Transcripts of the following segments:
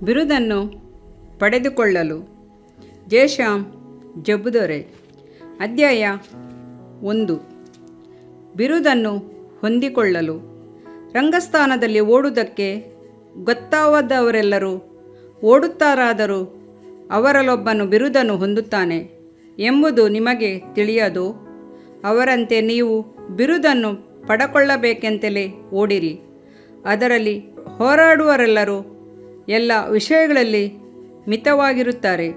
ಬಿರುದನ್ನು ಪಡೆದುಕೊಳ್ಳಲು ಜೇಷಾಮ್ ಜಬುದೊರೆ. ಅಧ್ಯಾಯ 1. ಬಿರುದನ್ನು ಹೊಂದಿಕೊಳ್ಳಲು. ರಂಗಸ್ಥಾನದಲ್ಲಿ ಓಡುವುದಕ್ಕೆ ಗೊತ್ತಾಗದವರೆಲ್ಲರೂ ಓಡುತ್ತಾರಾದರೂ ಅವರಲ್ಲೊಬ್ಬನು ಬಿರುದನ್ನು ಹೊಂದುತ್ತಾನೆ ಎಂಬುದು ನಿಮಗೆ ತಿಳಿಯದು. ಅವರಂತೆ ನೀವು ಬಿರುದನ್ನು ಪಡಕೊಳ್ಳಬೇಕೆಂತಲೇ ಓಡಿರಿ. ಅದರಲ್ಲಿ ಹೋರಾಡುವರೆಲ್ಲರೂ ಎಲ್ಲ ವಿಷಯಗಳಲ್ಲಿ ಮಿತವಾಗಿರುತ್ತಾರೆ.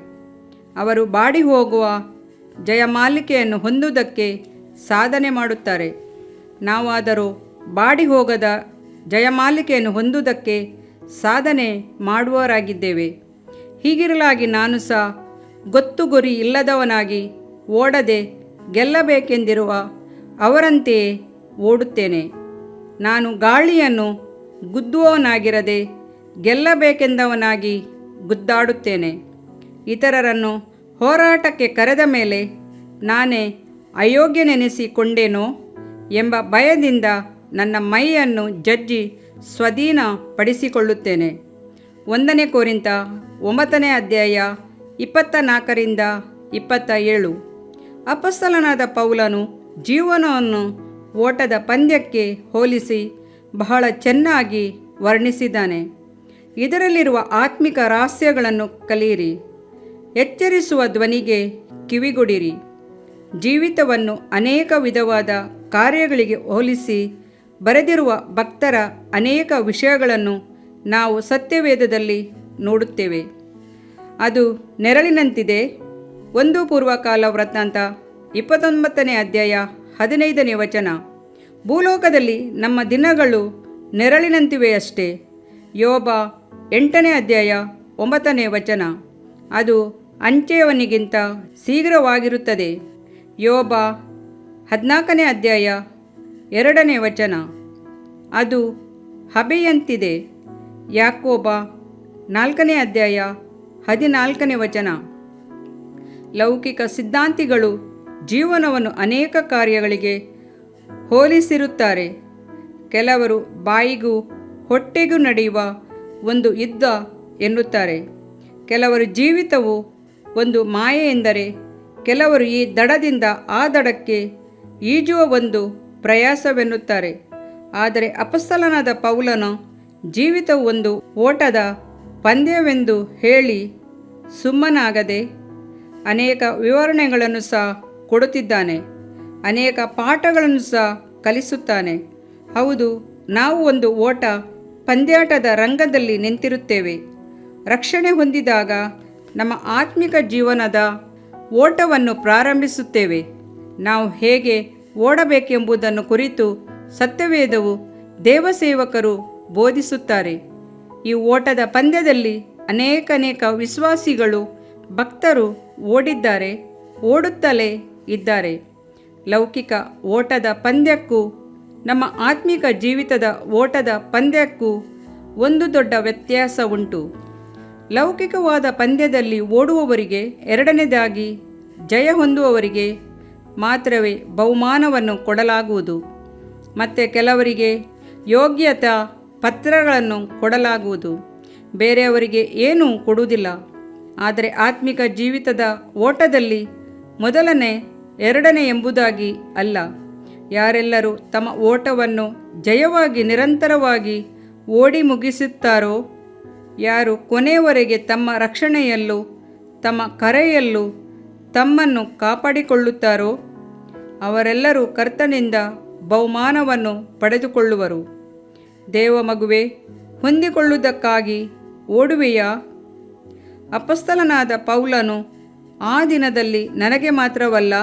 ಅವರು ಬಾಡಿ ಹೋಗುವ ಜಯಮಾಲಿಕೆಯನ್ನು ಹೊಂದುವುದಕ್ಕೆ ಸಾಧನೆ ಮಾಡುತ್ತಾರೆ. ನಾವಾದರೂ ಬಾಡಿ ಹೋಗದ ಜಯಮಾಲಿಕೆಯನ್ನು ಹೊಂದುವುದಕ್ಕೆ ಸಾಧನೆ ಮಾಡುವವರಾಗಿದ್ದೇವೆ. ಹೀಗಿರಲಾಗಿ ನಾನು ಸಹ ಗೊತ್ತು ಗುರಿ ಇಲ್ಲದವನಾಗಿ ಓಡದೆ ಗೆಲ್ಲಬೇಕೆಂದಿರುವ ಅವರಂತೆಯೇ ಓಡುತ್ತೇನೆ. ನಾನು ಗಾಳಿಯನ್ನು ಗುದ್ದುವವನಾಗಿರದೆ ಗೆಲ್ಲಬೇಕೆಂದವನಾಗಿ ಗುದ್ದಾಡುತ್ತೇನೆ. ಇತರರನ್ನು ಹೋರಾಟಕ್ಕೆ ಕರೆದ ಮೇಲೆ ನಾನೇ ಅಯೋಗ್ಯನೆನಿಸಿಕೊಂಡೇನೋ ಎಂಬ ಭಯದಿಂದ ನನ್ನ ಮೈಯನ್ನು ಜಜ್ಜಿ ಸ್ವಾಧೀನಪಡಿಸಿಕೊಳ್ಳುತ್ತೇನೆ. 1 ಕೊರಿಂಥ 9 ಅಧ್ಯಾಯ 24-27. ಅಪೊಸ್ತಲನಾದ ಪೌಲನು ಜೀವನವನ್ನು ಓಟದ ಪಂದ್ಯಕ್ಕೆ ಹೋಲಿಸಿ ಬಹಳ ಚೆನ್ನಾಗಿ ವರ್ಣಿಸಿದ್ದಾನೆ. ಇದರಲ್ಲಿರುವ ಆತ್ಮಿಕ ರಹಸ್ಯಗಳನ್ನು ಕಲಿಯಿರಿ. ಎಚ್ಚರಿಸುವ ಧ್ವನಿಗೆ ಕಿವಿಗೊಡಿರಿ. ಜೀವಿತವನ್ನು ಅನೇಕ ವಿಧವಾದ ಕಾರ್ಯಗಳಿಗೆ ಹೋಲಿಸಿ ಬರೆದಿರುವ ಭಕ್ತರ ಅನೇಕ ವಿಷಯಗಳನ್ನು ನಾವು ಸತ್ಯವೇದದಲ್ಲಿ ನೋಡುತ್ತೇವೆ. ಅದು ನೆರಳಿನಂತಿದೆ. 1 ಪೂರ್ವಕಾಲ ವೃತ್ತಾಂತ 29 ಅಧ್ಯಾಯ 15 ವಚನ. ಭೂಲೋಕದಲ್ಲಿ ನಮ್ಮ ದಿನಗಳು ನೆರಳಿನಂತಿವೆಯಷ್ಟೇ. ಯೋಬ 8 ಅಧ್ಯಾಯ 9 ವಚನ. ಅದು ಅಂಚೆಯವನಿಗಿಂತ ಶೀಘ್ರವಾಗಿರುತ್ತದೆ. ಯೋಬ 14 ಅಧ್ಯಾಯ 2 ವಚನ. ಅದು ಹಬೆಯಂತಿದೆ. ಯಾಕೋಬ 4 ಅಧ್ಯಾಯ 14 ವಚನ. ಲೌಕಿಕ ಸಿದ್ಧಾಂತಿಗಳು ಜೀವನವನ್ನು ಅನೇಕ ಕಾರ್ಯಗಳಿಗೆ ಹೋಲಿಸಿರುತ್ತಾರೆ. ಕೆಲವರು ಬಾಯಿಗೂ ಹೊಟ್ಟೆಗೂ ನಡೆಯುವ ಒಂದು ಯುದ್ಧ ಎನ್ನುತ್ತಾರೆ. ಕೆಲವರು ಜೀವಿತವು ಒಂದು ಮಾಯೆ ಎಂದರೆ, ಕೆಲವರು ಈ ದಡದಿಂದ ಆ ದಡಕ್ಕೆ ಈಜುವ ಒಂದು ಪ್ರಯಾಸವೆನ್ನುತ್ತಾರೆ. ಆದರೆ ಅಪೊಸ್ತಲನಾದ ಪೌಲನು ಜೀವಿತವು ಒಂದು ಓಟದ ಪಂದ್ಯವೆಂದು ಹೇಳಿ ಸುಮ್ಮನಾಗದೆ ಅನೇಕ ವಿವರಣೆಗಳನ್ನು ಸಹ ಕೊಡುತ್ತಿದ್ದಾನೆ. ಅನೇಕ ಪಾಠಗಳನ್ನು ಸಹ ಕಲಿಸುತ್ತಾನೆ. ಹೌದು, ನಾವು ಒಂದು ಓಟ ಪಂದ್ಯಾಟದ ರಂಗದಲ್ಲಿ ನಿಂತಿರುತ್ತೇವೆ. ರಕ್ಷಣೆ ಹೊಂದಿದಾಗ ನಮ್ಮ ಆತ್ಮಿಕ ಜೀವನದ ಓಟವನ್ನು ಪ್ರಾರಂಭಿಸುತ್ತೇವೆ. ನಾವು ಹೇಗೆ ಓಡಬೇಕೆಂಬುದನ್ನು ಕುರಿತು ಸತ್ಯವೇದವು ದೇವಸೇವಕರು ಬೋಧಿಸುತ್ತಾರೆ. ಈ ಓಟದ ಪಂದ್ಯದಲ್ಲಿ ಅನೇಕ ವಿಶ್ವಾಸಿಗಳು ಭಕ್ತರು ಓಡಿದ್ದಾರೆ, ಓಡುತ್ತಲೇ ಇದ್ದಾರೆ. ಲೌಕಿಕ ಓಟದ ಪಂದ್ಯಕ್ಕೂ ನಮ್ಮ ಆತ್ಮಿಕ ಜೀವಿತದ ಓಟದ ಪಂದ್ಯಕ್ಕೂ ಒಂದು ದೊಡ್ಡ ವ್ಯತ್ಯಾಸ ಉಂಟು. ಲೌಕಿಕವಾದ ಪಂದ್ಯದಲ್ಲಿ ಓಡುವವರಿಗೆ, ಎರಡನೇದಾಗಿ ಜಯ ಹೊಂದುವವರಿಗೆ ಮಾತ್ರವೇ ಬಹುಮಾನವನ್ನು ಕೊಡಲಾಗುವುದು. ಮತ್ತು ಕೆಲವರಿಗೆ ಯೋಗ್ಯತಾ ಪತ್ರಗಳನ್ನು ಕೊಡಲಾಗುವುದು. ಬೇರೆಯವರಿಗೆ ಏನೂ ಕೊಡುವುದಿಲ್ಲ. ಆದರೆ ಆತ್ಮಿಕ ಜೀವಿತದ ಓಟದಲ್ಲಿ ಮೊದಲನೇ ಎರಡನೇ ಎಂಬುದಾಗಿ ಅಲ್ಲ. ಯಾರೆಲ್ಲರೂ ತಮ್ಮ ಓಟವನ್ನು ಜಯವಾಗಿ ನಿರಂತರವಾಗಿ ಓಡಿ ಮುಗಿಸುತ್ತಾರೋ, ಯಾರು ಕೊನೆಯವರೆಗೆ ತಮ್ಮ ರಕ್ಷಣೆಯಲ್ಲೂ ತಮ್ಮ ಕರೆಯಲ್ಲೂ ತಮ್ಮನ್ನು ಕಾಪಾಡಿಕೊಳ್ಳುತ್ತಾರೋ, ಅವರೆಲ್ಲರೂ ಕರ್ತನಿಂದ ಬಹುಮಾನವನ್ನು ಪಡೆದುಕೊಳ್ಳುವರು. ದೇವ ಮಗುವೆ, ಹೊಂದಿಕೊಳ್ಳುವುದಕ್ಕಾಗಿ ಓಡುವೆಯಾ? ಅಪೊಸ್ತಲನಾದ ಪೌಲನು ಆ ದಿನದಲ್ಲಿ ನನಗೆ ಮಾತ್ರವಲ್ಲ,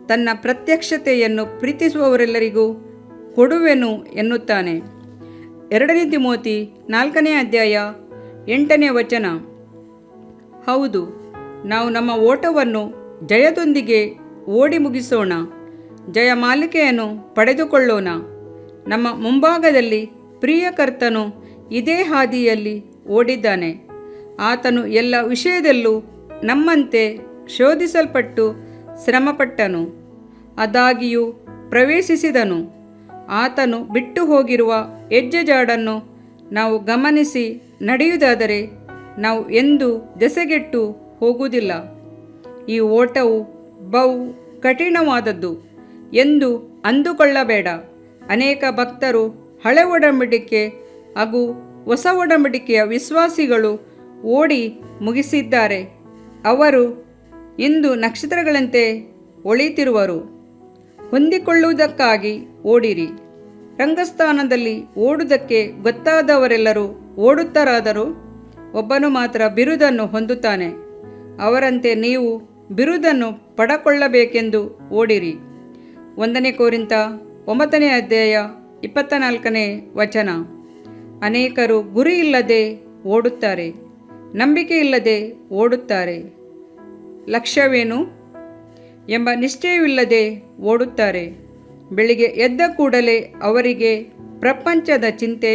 ತನ್ನ ಪ್ರತ್ಯಕ್ಷತೆಯನ್ನು ಪ್ರೀತಿಸುವವರೆಲ್ಲರಿಗೂ ಕೊಡುವೆನು ಎನ್ನುತ್ತಾನೆ. 2 ತಿಮೋತಿ 4 ಅಧ್ಯಾಯ 8 ವಚನ. ಹೌದು, ನಾವು ನಮ್ಮ ಓಟವನ್ನು ಜಯದೊಂದಿಗೆ ಓಡಿ ಮುಗಿಸೋಣ. ಜಯಮಾಲಿಕೆಯನ್ನು ಪಡೆದುಕೊಳ್ಳೋಣ. ನಮ್ಮ ಮುಂಭಾಗದಲ್ಲಿ ಪ್ರಿಯ ಕರ್ತನು ಇದೇ ಹಾದಿಯಲ್ಲಿ ಓಡಿದ್ದಾನೆ. ಆತನು ಎಲ್ಲ ವಿಷಯದಲ್ಲೂ ನಮ್ಮಂತೆ ಶೋಧಿಸಲ್ಪಟ್ಟು ಶ್ರಮಪಟ್ಟನು, ಆದಾಗ್ಯೂ ಪ್ರವೇಶಿಸಿದನು. ಆತನು ಬಿಟ್ಟು ಹೋಗಿರುವ ಹೆಜ್ಜೆಜಾಡನ್ನು ನಾವು ಗಮನಿಸಿ ನಡೆಯುವುದಾದರೆ ನಾವು ಎಂದೂ ದೆಸೆಗೆಟ್ಟು ಹೋಗುವುದಿಲ್ಲ. ಈ ಓಟವು ಬಹು ಕಠಿಣವಾದದ್ದು ಎಂದು ಅಂದುಕೊಳ್ಳಬೇಡ. ಅನೇಕ ಭಕ್ತರು ಹಳೆ ಒಡಂಬಡಿಕೆ ಹಾಗೂ ಹೊಸ ಒಡಂಬಡಿಕೆಯ ವಿಶ್ವಾಸಿಗಳು ಓಡಿ ಮುಗಿಸಿದ್ದಾರೆ. ಅವರು ಇಂದು ನಕ್ಷತ್ರಗಳಂತೆ ಹೊಳೆಯುತ್ತಿರುವರು. ಹೊಂದಿಕೊಳ್ಳುವುದಕ್ಕಾಗಿ ಓಡಿರಿ. ರಂಗಸ್ಥಾನದಲ್ಲಿ ಓಡುವುದಕ್ಕೆ ಗೊತ್ತಾದವರೆಲ್ಲರೂ ಓಡುತ್ತಾರಾದರೂ ಒಬ್ಬನು ಮಾತ್ರ ಬಿರುದನ್ನು ಹೊಂದುತ್ತಾನೆ. ಅವರಂತೆ ನೀವು ಬಿರುದನ್ನು ಪಡಕೊಳ್ಳಬೇಕೆಂದು ಓಡಿರಿ. 1 ಕೊರಿಂಥ 9ನೇ ಅಧ್ಯಾಯ 24ನೇ ವಚನ. ಅನೇಕರು ಗುರಿ ಇಲ್ಲದೆ ಓಡುತ್ತಾರೆ, ನಂಬಿಕೆ ಇಲ್ಲದೆ ಓಡುತ್ತಾರೆ, ಲಕ್ಷ್ಯವೇನು ಎಂಬ ನಿಶ್ಚಯವಿಲ್ಲದೆ ಓಡುತ್ತಾರೆ. ಬೆಳಿಗ್ಗೆ ಎದ್ದ ಕೂಡಲೇ ಅವರಿಗೆ ಪ್ರಪಂಚದ ಚಿಂತೆ,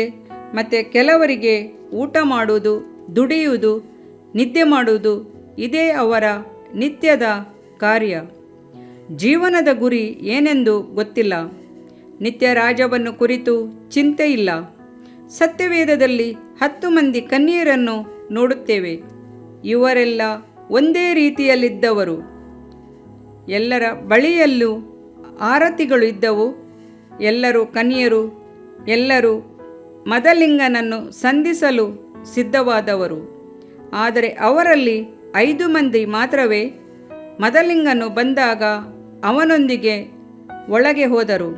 ಮತ್ತು ಕೆಲವರಿಗೆ ಊಟ ಮಾಡುವುದು, ದುಡಿಯುವುದು, ನಿದ್ದೆ ಮಾಡುವುದು ಇದೇ ಅವರ ನಿತ್ಯದ ಕಾರ್ಯ. ಜೀವನದ ಗುರಿ ಏನೆಂದು ಗೊತ್ತಿಲ್ಲ. ನಿತ್ಯ ರಾಜ್ಯವನ್ನು ಕುರಿತು ಚಿಂತೆ ಇಲ್ಲ. ಸತ್ಯವೇದದಲ್ಲಿ 10 ಮಂದಿ ಕನ್ಯೆಯರನ್ನು ನೋಡುತ್ತೇವೆ. ಇವರೆಲ್ಲ ಒಂದೇ ರೀತಿಯಲ್ಲಿದ್ದವರು. ಎಲ್ಲರ ಬಳಿಯಲ್ಲೂ ಆರತಿಗಳು ಇದ್ದವು. ಎಲ್ಲರೂ ಕನ್ಯೆಯರು, ಎಲ್ಲರೂ ಮದಲಿಂಗನನ್ನು ಸಂಧಿಸಲು ಸಿದ್ಧವಾದವರು. ಆದರೆ ಅವರಲ್ಲಿ 5 ಮಂದಿ ಮಾತ್ರವೇ ಮದಲಿಂಗನು ಬಂದಾಗ ಅವನೊಂದಿಗೆ ಒಳಗೆ ಹೋದರು.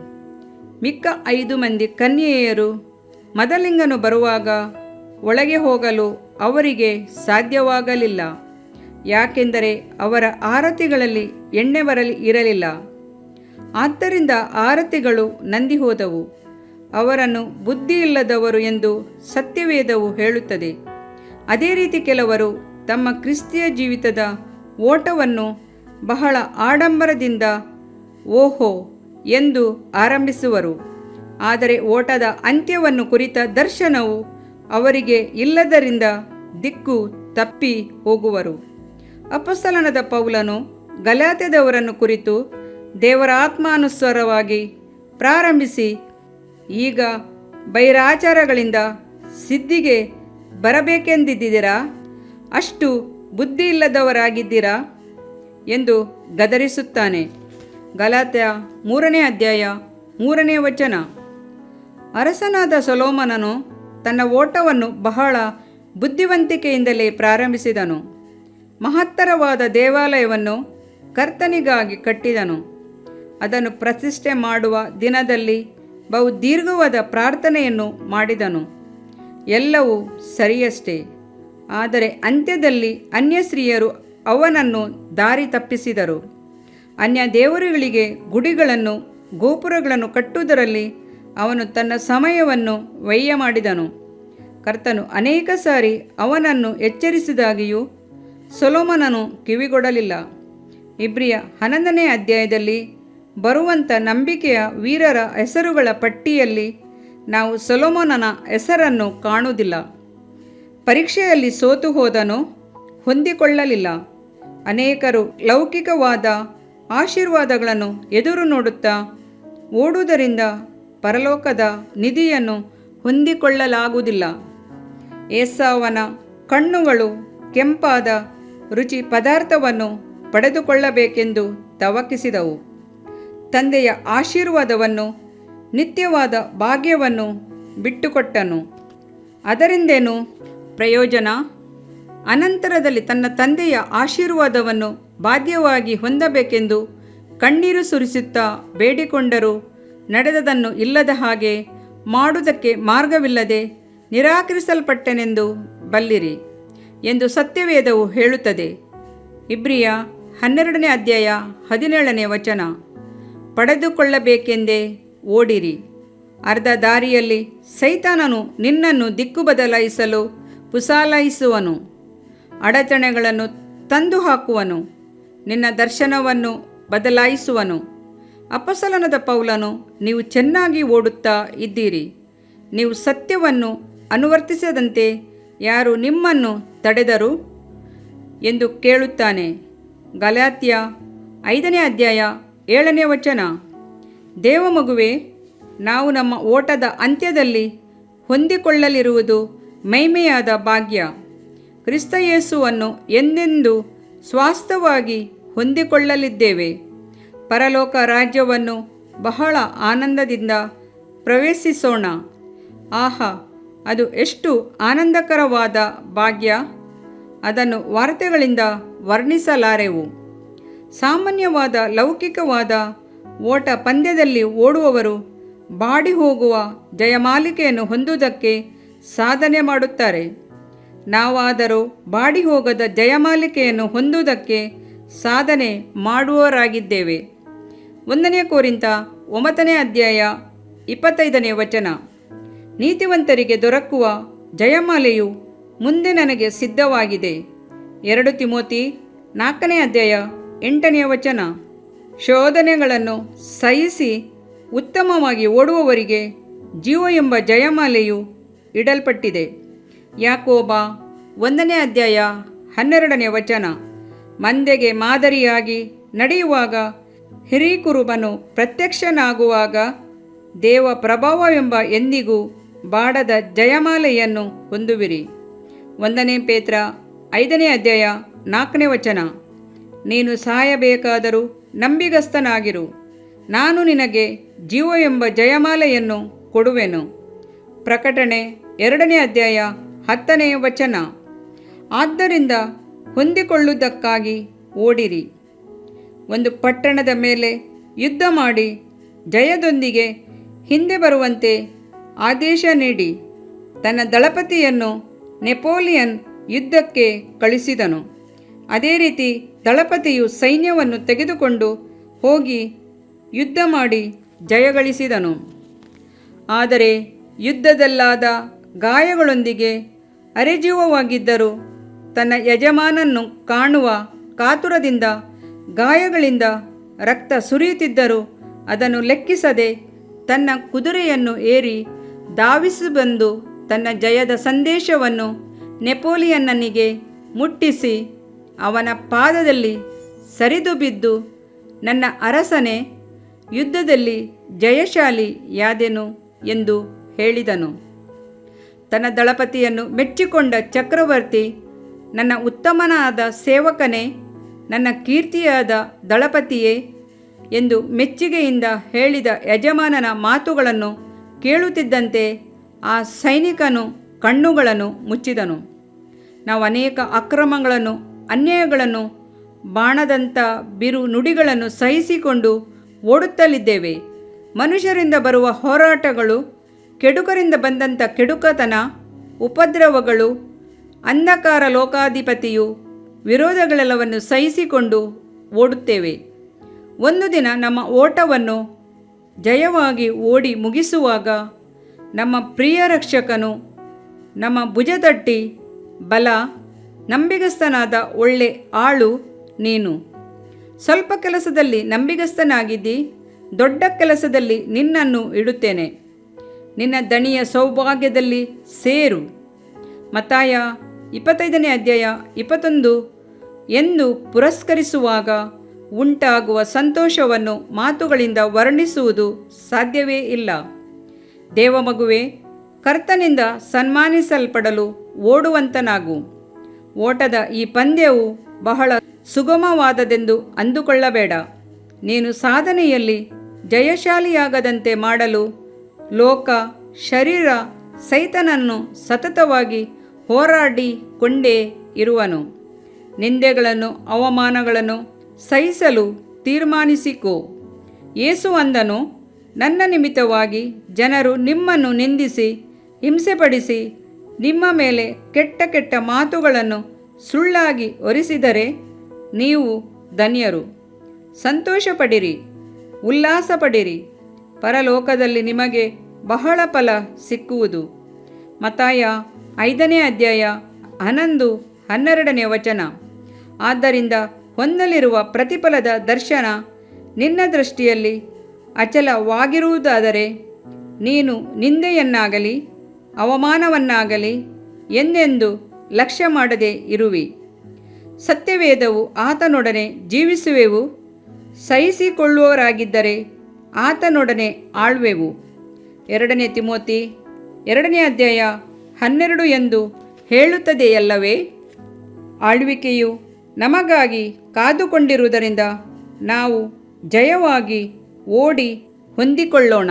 ಮಿಕ್ಕ 5 ಮಂದಿ ಕನ್ಯೆಯರು ಮದಲಿಂಗನು ಬರುವಾಗ ಒಳಗೆ ಹೋಗಲು ಅವರಿಗೆ ಸಾಧ್ಯವಾಗಲಿಲ್ಲ. ಯಾಕೆಂದರೆ ಅವರ ಆರತಿಗಳಲ್ಲಿ ಎಣ್ಣೆ ಇರಲಿಲ್ಲ. ಆದ್ದರಿಂದ ಆರತಿಗಳು ನಂದಿ ಹೋದವು. ಅವರನ್ನು ಬುದ್ಧಿಯಿಲ್ಲದವರು ಎಂದು ಸತ್ಯವೇದವು ಹೇಳುತ್ತದೆ. ಅದೇ ರೀತಿ ಕೆಲವರು ತಮ್ಮ ಕ್ರಿಸ್ತಿಯ ಜೀವಿತದ ಓಟವನ್ನು ಬಹಳ ಆಡಂಬರದಿಂದ ಓಹೋ ಎಂದು ಆರಂಭಿಸುವರು. ಆದರೆ ಓಟದ ಅಂತ್ಯವನ್ನು ಕುರಿತ ದರ್ಶನವು ಅವರಿಗೆ ಇಲ್ಲದರಿಂದ ದಿಕ್ಕು ತಪ್ಪಿ ಹೋಗುವರು. ಅಪೊಸ್ತಲನಾದ ಪೌಲನು ಗಲಾತ್ಯದವರನ್ನು ಕುರಿತು ದೇವರ ಆತ್ಮಾನುಸಾರವಾಗಿ ಪ್ರಾರಂಭಿಸಿ ಈಗ ಬೈರಾಚಾರಗಳಿಂದ ಸಿದ್ಧಿಗೆ ಬರಬೇಕೆಂದಿದ್ದೀರಾ? ಅಷ್ಟು ಬುದ್ಧಿಯಿಲ್ಲದವರಾಗಿದ್ದೀರಾ ಎಂದು ಗದರಿಸುತ್ತಾನೆ. ಗಲಾತ್ಯ 3ನೇ ಅಧ್ಯಾಯ 3ನೇ ವಚನ. ಅರಸನಾದ ಸೊಲೊಮೋನನು ತನ್ನ ಓಟವನ್ನು ಬಹಳ ಬುದ್ಧಿವಂತಿಕೆಯಿಂದಲೇ ಪ್ರಾರಂಭಿಸಿದನು. ಮಹತ್ತರವಾದ ದೇವಾಲಯವನ್ನು ಕರ್ತನಿಗಾಗಿ ಕಟ್ಟಿದನು. ಅದನ್ನು ಪ್ರತಿಷ್ಠೆ ಮಾಡುವ ದಿನದಲ್ಲಿ ಬಹು ದೀರ್ಘವಾದ ಪ್ರಾರ್ಥನೆಯನ್ನು ಮಾಡಿದನು. ಎಲ್ಲವೂ ಸರಿಯಷ್ಟೇ. ಆದರೆ ಅಂತ್ಯದಲ್ಲಿ ಅನ್ಯ ಸ್ತ್ರೀಯರು ಅವನನ್ನು ದಾರಿ ತಪ್ಪಿಸಿದರು. ಅನ್ಯ ದೇವರುಗಳಿಗೆ ಗುಡಿಗಳನ್ನು ಗೋಪುರಗಳನ್ನು ಕಟ್ಟುವುದರಲ್ಲಿ ಅವನು ತನ್ನ ಸಮಯವನ್ನು ವ್ಯಯ ಮಾಡಿದನು. ಕರ್ತನು ಅನೇಕ ಸಾರಿ ಅವನನ್ನು ಎಚ್ಚರಿಸಿದಾಗಿಯೂ ಸೊಲೊಮೋನನು ಕಿವಿಗೊಡಲಿಲ್ಲ. ಇಬ್ರಿಯ 11ನೇ ಅಧ್ಯಾಯದಲ್ಲಿ ಬರುವಂಥ ನಂಬಿಕೆಯ ವೀರರ ಹೆಸರುಗಳ ಪಟ್ಟಿಯಲ್ಲಿ ನಾವು ಸೊಲೊಮೋನನ ಹೆಸರನ್ನು ಕಾಣುವುದಿಲ್ಲ. ಪರೀಕ್ಷೆಯಲ್ಲಿ ಸೋತು ಹೋದನು, ಹೊಂದಿಕೊಳ್ಳಲಿಲ್ಲ. ಅನೇಕರು ಲೌಕಿಕವಾದ ಆಶೀರ್ವಾದಗಳನ್ನು ಎದುರು ನೋಡುತ್ತಾ ಓಡುವುದರಿಂದ ಪರಲೋಕದ ನಿಧಿಯನ್ನು ಹೊಂದಿಕೊಳ್ಳಲಾಗುವುದಿಲ್ಲ. ಏಸಾವನ ಕಣ್ಣುಗಳು ಕೆಂಪಾದ ರುಚಿ ಪದಾರ್ಥವನ್ನು ಪಡೆದುಕೊಳ್ಳಬೇಕೆಂದು ತವಕಿಸಿದವು. ತಂದೆಯ ಆಶೀರ್ವಾದವನ್ನು, ನಿತ್ಯವಾದ ಭಾಗ್ಯವನ್ನು ಬಿಟ್ಟುಕೊಟ್ಟನು. ಅದರಿಂದೇನು ಪ್ರಯೋಜನ? ಅನಂತರದಲ್ಲಿ ತನ್ನ ತಂದೆಯ ಆಶೀರ್ವಾದವನ್ನು ಬಾಧ್ಯವಾಗಿ ಹೊಂದಬೇಕೆಂದು ಕಣ್ಣೀರು ಸುರಿಸುತ್ತಾ ಬೇಡಿಕೊಂಡರೂ ನಡೆದದನ್ನು ಇಲ್ಲದ ಹಾಗೆ ಮಾಡುವುದಕ್ಕೆ ಮಾರ್ಗವಿಲ್ಲದೆ ನಿರಾಕರಿಸಲ್ಪಟ್ಟನೆಂದು ಬಲ್ಲಿರಿ ಎಂದು ಸತ್ಯವೇದವು ಹೇಳುತ್ತದೆ. ಇಬ್ರಿಯ 12ನೇ ಅಧ್ಯಾಯ 17ನೇ ವಚನ. ಪಡೆದುಕೊಳ್ಳಬೇಕೆಂದೇ ಓಡಿರಿ. ಅರ್ಧ ದಾರಿಯಲ್ಲಿ ಸೈತಾನನು ನಿನ್ನನ್ನು ದಿಕ್ಕು ಬದಲಾಯಿಸಲು ಪುಸಾಲಾಯಿಸುವನು. ಅಡಚಣೆಗಳನ್ನು ತಂದು ಹಾಕುವನು. ನಿನ್ನ ದರ್ಶನವನ್ನು ಬದಲಾಯಿಸುವನು. ಅಪೊಸ್ತಲನಾದ ಪೌಲನು, ನೀವು ಚೆನ್ನಾಗಿ ಓಡುತ್ತಾ ಇದ್ದೀರಿ. ನೀವು ಸತ್ಯವನ್ನು ಅನುವರ್ತಿಸದಂತೆ ಯಾರು ನಿಮ್ಮನ್ನು ತಡೆದರು ಎಂದು ಕೇಳುತ್ತಾನೆ. ಗಲಾತ್ಯ 5ನೇ ಅಧ್ಯಾಯ 7ನೇ ವಚನ. ದೇವಮಗುವೆ, ನಾವು ನಮ್ಮ ಓಟದ ಅಂತ್ಯದಲ್ಲಿ ಹೊಂದಿಕೊಳ್ಳಲಿರುವುದು ಮಹಿಮೆಯಾದ ಭಾಗ್ಯ. ಕ್ರಿಸ್ತಯೇಸುವನ್ನು ಎಂದೆಂದೂ ಸ್ವಾಸ್ಥ್ಯವಾಗಿ ಹೊಂದಿಕೊಳ್ಳಲಿದ್ದೇವೆ. ಪರಲೋಕ ರಾಜ್ಯವನ್ನು ಬಹಳ ಆನಂದದಿಂದ ಪ್ರವೇಶಿಸೋಣ. ಆಹಾ, ಅದು ಎಷ್ಟು ಆನಂದಕರವಾದ ಭಾಗ್ಯ! ಅದನ್ನು ವಾರ್ತೆಗಳಿಂದ ವರ್ಣಿಸಲಾರೆವು. ಸಾಮಾನ್ಯವಾದ ಲೌಕಿಕವಾದ ಓಟ ಪಂದ್ಯದಲ್ಲಿ ಓಡುವವರು ಬಾಡಿ ಹೋಗುವ ಜಯಮಾಲಿಕೆಯನ್ನು ಹೊಂದುವುದಕ್ಕೆ ಸಾಧನೆ ಮಾಡುತ್ತಾರೆ. ನಾವಾದರೂ ಬಾಡಿ ಹೋಗದ ಜಯಮಾಲಿಕೆಯನ್ನು ಹೊಂದುವುದಕ್ಕೆ ಸಾಧನೆ ಮಾಡುವವರಾಗಿದ್ದೇವೆ. 1 ಕೊರಿಂಥ 9:25 ನೀತಿವಂತರಿಗೆ ದೊರಕುವ ಜಯಮಾಲೆಯು ಮುಂದೆ ನನಗೆ ಸಿದ್ಧವಾಗಿದೆ. 2 ತಿಮೋತಿ 4:8 ಶೋಧನೆಗಳನ್ನು ಸಹಿಸಿ ಉತ್ತಮವಾಗಿ ಓಡುವವರಿಗೆ ಜೀವ ಎಂಬ ಜಯಮಾಲೆಯು ಇಡಲ್ಪಟ್ಟಿದೆ. ಯಾಕೋಬ 1:12 ಮಂದೆಗೆ ಮಾದರಿಯಾಗಿ ನಡೆಯುವಾಗ ಹಿರೀಕುರುಬನು ಪ್ರತ್ಯಕ್ಷನಾಗುವಾಗ ದೇವ ಪ್ರಭಾವವೆಂಬ ಎಂದಿಗೂ ಬಾಡದ ಜಯಮಾಲೆಯನ್ನು ಹೊಂದುವಿರಿ. 1 ಪೇತ್ರ 5:4 ನೀನು ಸಾಯಬೇಕಾದರೂ ನಂಬಿಗಸ್ತನಾಗಿರು, ನಾನು ನಿನಗೆ ಜೀವ ಎಂಬ ಜಯಮಾಲೆಯನ್ನು ಕೊಡುವೆನು. ಪ್ರಕಟಣೆ 2:10 ಆದ್ದರಿಂದ ಹೊಂದಿಕೊಳ್ಳುವುದಕ್ಕಾಗಿ ಓಡಿರಿ. ಒಂದು ಪಟ್ಟಣದ ಮೇಲೆ ಯುದ್ಧ ಮಾಡಿ ಜಯದೊಂದಿಗೆ ಹಿಂದೆ ಬರುವಂತೆ ಆದೇಶ ನೀಡಿ ತನ್ನ ದಳಪತಿಯನ್ನು ನೆಪೋಲಿಯನ್ ಯುದ್ಧಕ್ಕೆ ಕಳಿಸಿದನು. ಅದೇ ರೀತಿ ದಳಪತಿಯು ಸೈನ್ಯವನ್ನು ತೆಗೆದುಕೊಂಡು ಹೋಗಿ ಯುದ್ಧ ಮಾಡಿ ಜಯಗಳಿಸಿದನು. ಆದರೆ ಯುದ್ಧದಲ್ಲಾದ ಗಾಯಗಳೊಂದಿಗೆ ಅರೆಜೀವವಾಗಿದ್ದರೂ ತನ್ನ ಯಜಮಾನನ್ನು ಕಾಣುವ ಕಾತುರದಿಂದ ಗಾಯಗಳಿಂದ ರಕ್ತ ಸುರಿಯುತ್ತಿದ್ದರೂ ಅದನ್ನು ಲೆಕ್ಕಿಸದೆ ತನ್ನ ಕುದುರೆಯನ್ನು ಏರಿ ಧಾವಿಸಿ ಬಂದು ತನ್ನ ಜಯದ ಸಂದೇಶವನ್ನು ನೆಪೋಲಿಯನ್ನನಿಗೆ ಮುಟ್ಟಿಸಿ ಅವನ ಪಾದದಲ್ಲಿ ಸರಿದು ಬಿದ್ದು, ನನ್ನ ಅರಸನೇ, ಯುದ್ಧದಲ್ಲಿ ಜಯಶಾಲಿಯಾದೆನು ಎಂದು ಹೇಳಿದನು. ತನ್ನ ದಳಪತಿಯನ್ನು ಮೆಚ್ಚಿಕೊಂಡ ಚಕ್ರವರ್ತಿ, ನನ್ನ ಉತ್ತಮನಾದ ಸೇವಕನೇ, ನನ್ನ ಕೀರ್ತಿಯಾದ ದಳಪತಿಯೇ ಎಂದು ಮೆಚ್ಚುಗೆಯಿಂದ ಹೇಳಿದ ಯಜಮಾನನ ಮಾತುಗಳನ್ನು ಕೇಳುತ್ತಿದ್ದಂತೆ ಆ ಸೈನಿಕನು ಕಣ್ಣುಗಳನ್ನು ಮುಚ್ಚಿದನು. ನಾವು ಅನೇಕ ಅಕ್ರಮಗಳನ್ನು, ಅನ್ಯಾಯಗಳನ್ನು, ಬಾಣದಂಥ ಬಿರು ನುಡಿಗಳನ್ನು ಸಹಿಸಿಕೊಂಡು ಓಡುತ್ತಲಿದ್ದೇವೆ. ಮನುಷ್ಯರಿಂದ ಬರುವ ಹೋರಾಟಗಳು, ಕೆಡುಕರಿಂದ ಬಂದಂಥ ಕೆಡುಕತನ, ಉಪದ್ರವಗಳು, ಅಂಧಕಾರ ಲೋಕಾಧಿಪತಿಯು ವಿರೋಧಗಳೆಲ್ಲವನ್ನು ಸಹಿಸಿಕೊಂಡು ಓಡುತ್ತೇವೆ. ಒಂದು ದಿನ ನಮ್ಮ ಓಟವನ್ನು ಜಯವಾಗಿ ಓಡಿ ಮುಗಿಸುವಾಗ ನಮ್ಮ ಪ್ರಿಯ ರಕ್ಷಕನು ನಮ್ಮ ಭುಜ ತಟ್ಟಿ, ಬಲ, ನಂಬಿಗಸ್ತನಾದ ಒಳ್ಳೆ ಆಳು ನೀನು. ಸ್ವಲ್ಪ ಕೆಲಸದಲ್ಲಿ ನಂಬಿಗಸ್ತನಾಗಿದ್ದಿ, ದೊಡ್ಡ ಕೆಲಸದಲ್ಲಿ ನಿನ್ನನ್ನು ಇಡುತ್ತೇನೆ. ನಿನ್ನ ದಣಿಯ ಸೌಭಾಗ್ಯದಲ್ಲಿ ಸೇರು. ಮತ್ತಾಯ 25:21 ಎಂದು ಪುರಸ್ಕರಿಸುವಾಗ ಉಂಟಾಗುವ ಸಂತೋಷವನ್ನು ಮಾತುಗಳಿಂದ ವರ್ಣಿಸುವುದು ಸಾಧ್ಯವೇ ಇಲ್ಲ. ದೇವಮಗುವೆ, ಕರ್ತನಿಂದ ಸನ್ಮಾನಿಸಲ್ಪಡಲು ಓಡುವಂತನಾಗು. ಓಟದ ಈ ಪಂದ್ಯವು ಬಹಳ ಸುಗಮವಾದದೆಂದು ಅಂದುಕೊಳ್ಳಬೇಡ. ನೀನು ಸಾಧನೆಯಲ್ಲಿ ಜಯಶಾಲಿಯಾಗದಂತೆ ಮಾಡಲು ಲೋಕ, ಶರೀರ, ಸೈತನನ್ನು ಸತತವಾಗಿ ಹೋರಾಡಿಕೊಂಡೇ ಇರುವನು. ನಿಂದೆಗಳನ್ನು, ಅವಮಾನಗಳನ್ನು ಸಹಿಸಲು ತೀರ್ಮಾನಿಸಿಕೋ. ಯೇಸು ಅಂದನು, ನನ್ನ ನಿಮಿತ್ತವಾಗಿ ಜನರು ನಿಮ್ಮನ್ನು ನಿಂದಿಸಿ, ಹಿಂಸೆಪಡಿಸಿ, ನಿಮ್ಮ ಮೇಲೆ ಕೆಟ್ಟ ಕೆಟ್ಟ ಮಾತುಗಳನ್ನು ಸುಳ್ಳಾಗಿ ಹೊರಿಸಿದರೆ ನೀವು ಧನ್ಯರು. ಸಂತೋಷಪಡಿರಿ, ಉಲ್ಲಾಸಪಡಿರಿ, ಪರಲೋಕದಲ್ಲಿ ನಿಮಗೆ ಬಹಳ ಫಲ ಸಿಕ್ಕುವುದು. ಮತ್ತಾಯ 5:11 ಆದ್ದರಿಂದ ಹೊಂದಲಿರುವ ಪ್ರತಿಫಲದ ದರ್ಶನ ನಿನ್ನ ದೃಷ್ಟಿಯಲ್ಲಿ ಅಚಲವಾಗಿರುವುದಾದರೆ ನೀನು ನಿಂದೆಯನ್ನಾಗಲಿ ಅವಮಾನವನ್ನಾಗಲಿ ಎಂದೆಂದು ಲಕ್ಷ್ಯ ಮಾಡದೆ ಇರುವಿ. ಸತ್ಯವೇದವು ಆತನೊಡನೆ ಜೀವಿಸುವೆವು, ಸಹಿಸಿಕೊಳ್ಳುವವರಾಗಿದ್ದರೆ ಆತನೊಡನೆ ಆಳ್ವೆವು. 2 ತಿಮೋತಿ 2:12 ಎಂದು ಹೇಳುತ್ತದೆಯಲ್ಲವೇ? ಆಳ್ವಿಕೆಯು ನಮಗಾಗಿ ಕಾದುಕೊಂಡಿರುವುದರಿಂದ ನಾವು ಜಯವಾಗಿ ಓಡಿ ಹೊಂದಿಕೊಳ್ಳೋಣ.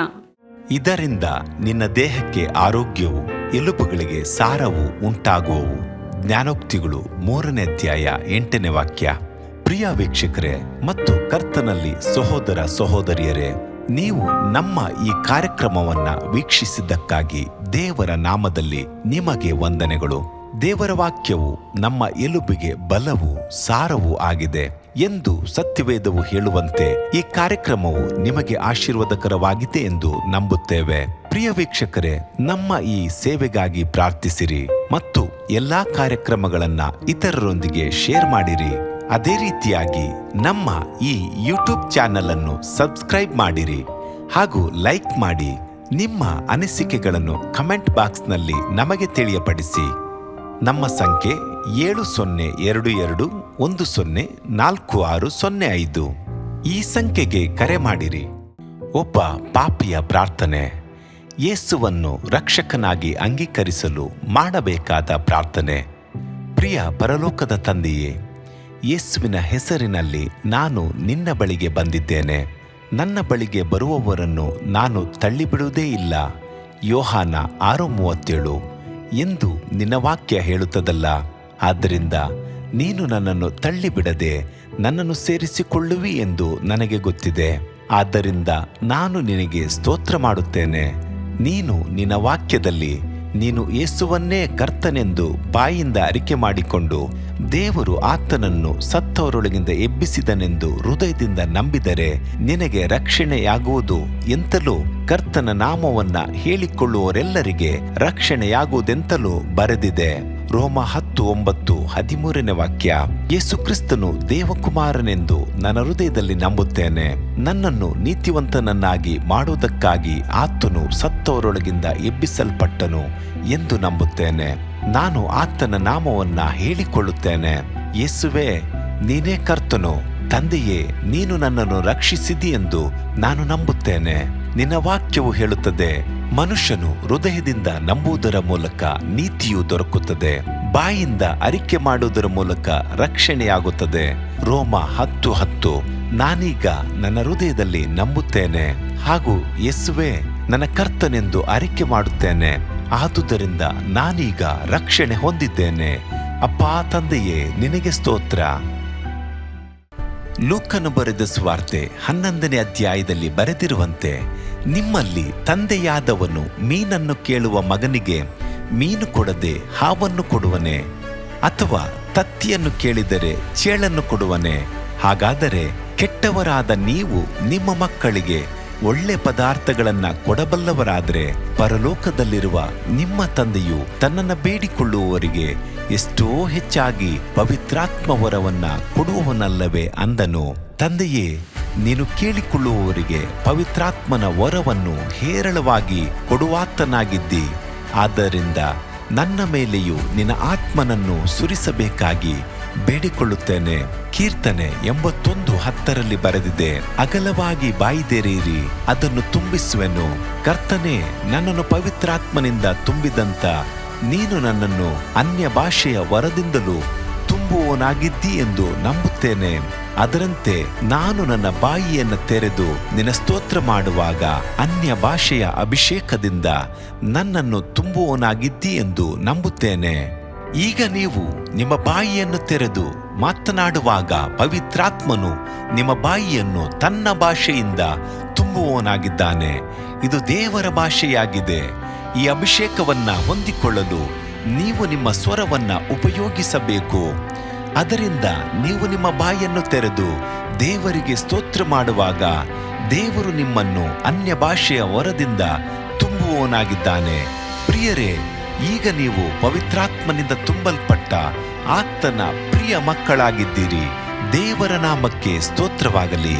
ಇದರಿಂದ ನಿನ್ನ ದೇಹಕ್ಕೆ ಆರೋಗ್ಯವು, ಎಲುಬುಗಳಿಗೆ ಸಾರವು ಉಂಟಾಗುವವು. ಜ್ಞಾನೋಕ್ತಿಗಳು 3ನೇ ಅಧ್ಯಾಯ 8ನೇ ವಾಕ್ಯ. ಪ್ರಿಯ ವೀಕ್ಷಕರೇ ಮತ್ತು ಕರ್ತನಲ್ಲಿ ಸಹೋದರ ಸಹೋದರಿಯರೇ, ನೀವು ನಮ್ಮ ಈ ಕಾರ್ಯಕ್ರಮವನ್ನ ವೀಕ್ಷಿಸಿದ್ದಕ್ಕಾಗಿ ದೇವರ ನಾಮದಲ್ಲಿ ನಿಮಗೆ ವಂದನೆಗಳು. ದೇವರ ವಾಕ್ಯವು ನಮ್ಮ ಎಲುಬಿಗೆ ಬಲವು, ಸಾರವೂ ಆಗಿದೆ ಎಂದು ಸತ್ಯವೇದವು ಹೇಳುವಂತೆ ಈ ಕಾರ್ಯಕ್ರಮವು ನಿಮಗೆ ಆಶೀರ್ವಾದಕರವಾಗಿದೆ ಎಂದು ನಂಬುತ್ತೇವೆ. ಪ್ರಿಯ ವೀಕ್ಷಕರೇ, ನಮ್ಮ ಈ ಸೇವೆಗಾಗಿ ಪ್ರಾರ್ಥಿಸಿರಿ ಮತ್ತು ಎಲ್ಲಾ ಕಾರ್ಯಕ್ರಮಗಳನ್ನ ಇತರರೊಂದಿಗೆ ಶೇರ್ ಮಾಡಿರಿ. ಅದೇ ರೀತಿಯಾಗಿ ನಮ್ಮ ಈ ಯೂಟ್ಯೂಬ್ ಚಾನೆಲ್ ಅನ್ನು ಸಬ್ಸ್ಕ್ರೈಬ್ ಮಾಡಿರಿ ಹಾಗೂ ಲೈಕ್ ಮಾಡಿ. ನಿಮ್ಮ ಅನಿಸಿಕೆಗಳನ್ನು ಕಮೆಂಟ್ ಬಾಕ್ಸ್ನಲ್ಲಿ ನಮಗೆ ತಿಳಿಯಪಡಿಸಿ. ನಮ್ಮ ಸಂಖ್ಯೆ 7022104605. ಈ ಸಂಖ್ಯೆಗೆ ಕರೆ ಮಾಡಿರಿ. ಒಬ್ಬ ಪಾಪಿಯ ಪ್ರಾರ್ಥನೆ. ಯೇಸುವನ್ನು ರಕ್ಷಕನಾಗಿ ಅಂಗೀಕರಿಸಲು ಮಾಡಬೇಕಾದ ಪ್ರಾರ್ಥನೆ. ಪ್ರಿಯ ಪರಲೋಕದ ತಂದೆಯೇ, ಯೇಸುವಿನ ಹೆಸರಿನಲ್ಲಿ ನಾನು ನಿನ್ನ ಬಳಿಗೆ ಬಂದಿದ್ದೇನೆ. ನನ್ನ ಬಳಿಗೆ ಬರುವವರನ್ನು ನಾನು ತಳ್ಳಿಬಿಡುವುದೇ ಇಲ್ಲ. ಯೋಹಾನ 6:37 ಎಂದು ನಿನ್ನ ವಾಕ್ಯ ಹೇಳುತ್ತದಲ್ಲ. ಆದ್ದರಿಂದ ನೀನು ನನ್ನನ್ನು ತಳ್ಳಿಬಿಡದೆ ನನ್ನನ್ನು ಸೇರಿಸಿಕೊಳ್ಳುವಿ ಎಂದು ನನಗೆ ಗೊತ್ತಿದೆ. ಆದ್ದರಿಂದ ನಾನು ನಿನಗೆ ಸ್ತೋತ್ರ ಮಾಡುತ್ತೇನೆ. ನೀನು ನಿನ್ನ ವಾಕ್ಯದಲ್ಲಿ ನೀನು ಯೇಸುವನ್ನೇ ಕರ್ತನೆಂದು ಬಾಯಿಂದ ಅರಿಕೆ ಮಾಡಿಕೊಂಡು ದೇವರು ಆತನನ್ನು ಸತ್ತವರೊಳಗಿಂದ ಎಬ್ಬಿಸಿದನೆಂದು ಹೃದಯದಿಂದ ನಂಬಿದರೆ ನಿನಗೆ ರಕ್ಷಣೆಯಾಗುವುದು ಎಂತಲೂ, ಕರ್ತನ ನಾಮವನ್ನ ಹೇಳಿಕೊಳ್ಳುವವರೆಲ್ಲರಿಗೆ ರಕ್ಷಣೆಯಾಗುವುದೆಂತಲೂ ಬರೆದಿದೆ. ರೋಮ 10:9 13ನೇ ವಾಕ್ಯ. ಯೇಸು ಕ್ರಿಸ್ತನು ದೇವಕುಮಾರನೆಂದು ನನ್ನ ಹೃದಯದಲ್ಲಿ ನಂಬುತ್ತೇನೆ. ನನ್ನನ್ನು ನೀತಿವಂತನನ್ನಾಗಿ ಮಾಡುವುದಕ್ಕಾಗಿ ಆತನು ಸತ್ತವರೊಳಗಿಂದ ಎಬ್ಬಿಸಲ್ಪಟ್ಟನು ಎಂದು ನಂಬುತ್ತೇನೆ. ನಾನು ಆತನ ನಾಮವನ್ನ ಹೇಳಿಕೊಳ್ಳುತ್ತೇನೆ. ಯೇಸುವೇ, ನೀನೇ ಕರ್ತನು. ತಂದೆಯೇ, ನೀನು ನನ್ನನ್ನು ರಕ್ಷಿಸಿದಿ ಎಂದು ನಾನು ನಂಬುತ್ತೇನೆ. ನಿನ್ನ ವಾಕ್ಯವು ಹೇಳುತ್ತದೆ, ಮನುಷ್ಯನು ಹೃದಯದಿಂದ ನಂಬುವುದರ ಮೂಲಕ ನೀತಿಯು ದೊರಕುತ್ತದೆ, ಬಾಯಿಂದ ಅರಿಕೆ ಮಾಡುವುದರ ಮೂಲಕ ರಕ್ಷಣೆಯಾಗುತ್ತದೆ. ರೋಮ 10:10. ನಾನೀಗ ನನ್ನ ಹೃದಯದಲ್ಲಿ ನಂಬುತ್ತೇನೆ ಹಾಗೂ ಯೇಸುವೇ ನನ್ನ ಕರ್ತನೆಂದು ಅರಿಕೆ ಮಾಡುತ್ತೇನೆ. ಆದುದರಿಂದ ನಾನೀಗ ರಕ್ಷಣೆ ಹೊಂದಿದ್ದೇನೆ. ಅಪ್ಪಾ ತಂದೆಯೇ, ನಿನಗೆ ಸ್ತೋತ್ರ. ಲೂಕನು ಬರೆದ ಸುವಾರ್ತೆ 11ನೇ ಅಧ್ಯಾಯದಲ್ಲಿ ಬರೆದಿರುವಂತೆ, ನಿಮ್ಮಲ್ಲಿ ತಂದೆಯಾದವನು ಮೀನನ್ನು ಕೇಳುವ ಮಗನಿಗೆ ಮೀನು ಕೊಡದೆ ಹಾವನ್ನು ಕೊಡುವನೆ? ಅಥವಾ ತತ್ತಿಯನ್ನು ಕೇಳಿದರೆ ಚೇಳನ್ನು ಕೊಡುವನೆ? ಹಾಗಾದರೆ ಕೆಟ್ಟವರಾದ ನೀವು ನಿಮ್ಮ ಮಕ್ಕಳಿಗೆ ಒಳ್ಳೆ ಪದಾರ್ಥಗಳನ್ನ ಕೊಡಬಲ್ಲವರಾದರೆ ಪರಲೋಕದಲ್ಲಿರುವ ನಿಮ್ಮ ತಂದೆಯು ತನ್ನನ್ನು ಬೇಡಿಕೊಳ್ಳುವವರಿಗೆ ಎಷ್ಟೋ ಹೆಚ್ಚಾಗಿ ಪವಿತ್ರಾತ್ಮ ವರವನ್ನ ಕೊಡುವವನಲ್ಲವೇ ಅಂದನು. ತಂದೆಯೇ, ನೀನು ಕೇಳಿಕೊಳ್ಳುವವರಿಗೆ ಪವಿತ್ರಾತ್ಮನ ವರವನ್ನು ಹೇರಳವಾಗಿ ಕೊಡುವಾತನಾಗಿದ್ದಿ. ಆದ್ದರಿಂದ ನನ್ನ ಮೇಲೆಯೂ ನಿನ್ನ ಆತ್ಮನನ್ನು ಸುರಿಸಬೇಕಾಗಿ ಬೇಡಿಕೊಳ್ಳುತ್ತೇನೆ. ಕೀರ್ತನೆ 81:10 ಬರೆದಿದೆ, ಅಗಲವಾಗಿ ಬಾಯಿದೆರೆಯಿರಿ, ಅದನ್ನು ತುಂಬಿಸುವೆನು. ಕರ್ತನೇ, ನನ್ನನ್ನು ಪವಿತ್ರಾತ್ಮನಿಂದ ತುಂಬಿದಂತ ನೀನು ನನ್ನನ್ನು ಅನ್ಯ ಭಾಷೆಯ ವರದಿಂದಲೂ ತುಂಬುವವನಾಗಿದ್ದಿ ಎಂದು ನಂಬುತ್ತೇನೆ. ಅದರಂತೆ ನಾನು ನನ್ನ ಬಾಯಿಯನ್ನು ತೆರೆದು ನಿನ್ನ ಸ್ತೋತ್ರ ಮಾಡುವಾಗ ಅನ್ಯ ಭಾಷೆಯ ಅಭಿಷೇಕದಿಂದ ನನ್ನನ್ನು ತುಂಬುವವನಾಗಿದ್ದಿ ಎಂದು ನಂಬುತ್ತೇನೆ. ಈಗ ನೀವು ನಿಮ್ಮ ಬಾಯಿಯನ್ನು ತೆರೆದು ಮಾತನಾಡುವಾಗ ಪವಿತ್ರಾತ್ಮನು ನಿಮ್ಮ ಬಾಯಿಯನ್ನು ತನ್ನ ಭಾಷೆಯಿಂದ ತುಂಬುವವನಾಗಿದ್ದಾನೆ. ಇದು ದೇವರ ಭಾಷೆಯಾಗಿದೆ. ಈ ಅಭಿಷೇಕವನ್ನ ಹೊಂದಿಕೊಳ್ಳಲು ನೀವು ನಿಮ್ಮ ಸ್ವರವನ್ನ ಉಪಯೋಗಿಸಬೇಕು. ಅದರಿಂದ ನೀವು ನಿಮ್ಮ ಬಾಯನ್ನು ತೆರೆದು ದೇವರಿಗೆ ಸ್ತೋತ್ರ ಮಾಡುವಾಗ ದೇವರು ನಿಮ್ಮನ್ನು ಅನ್ಯ ಭಾಷೆಯ ವರದಿಂದ ತುಂಬುವವನಾಗಿದ್ದಾನೆ. ಪ್ರಿಯರೇ, ಈಗ ನೀವು ಪವಿತ್ರಾತ್ಮನಿಂದ ತುಂಬಲ್ಪಟ್ಟ ಆತನ ಪ್ರಿಯ ಮಕ್ಕಳಾಗಿದ್ದೀರಿ. ದೇವರ ನಾಮಕ್ಕೆ ಸ್ತೋತ್ರವಾಗಲಿ.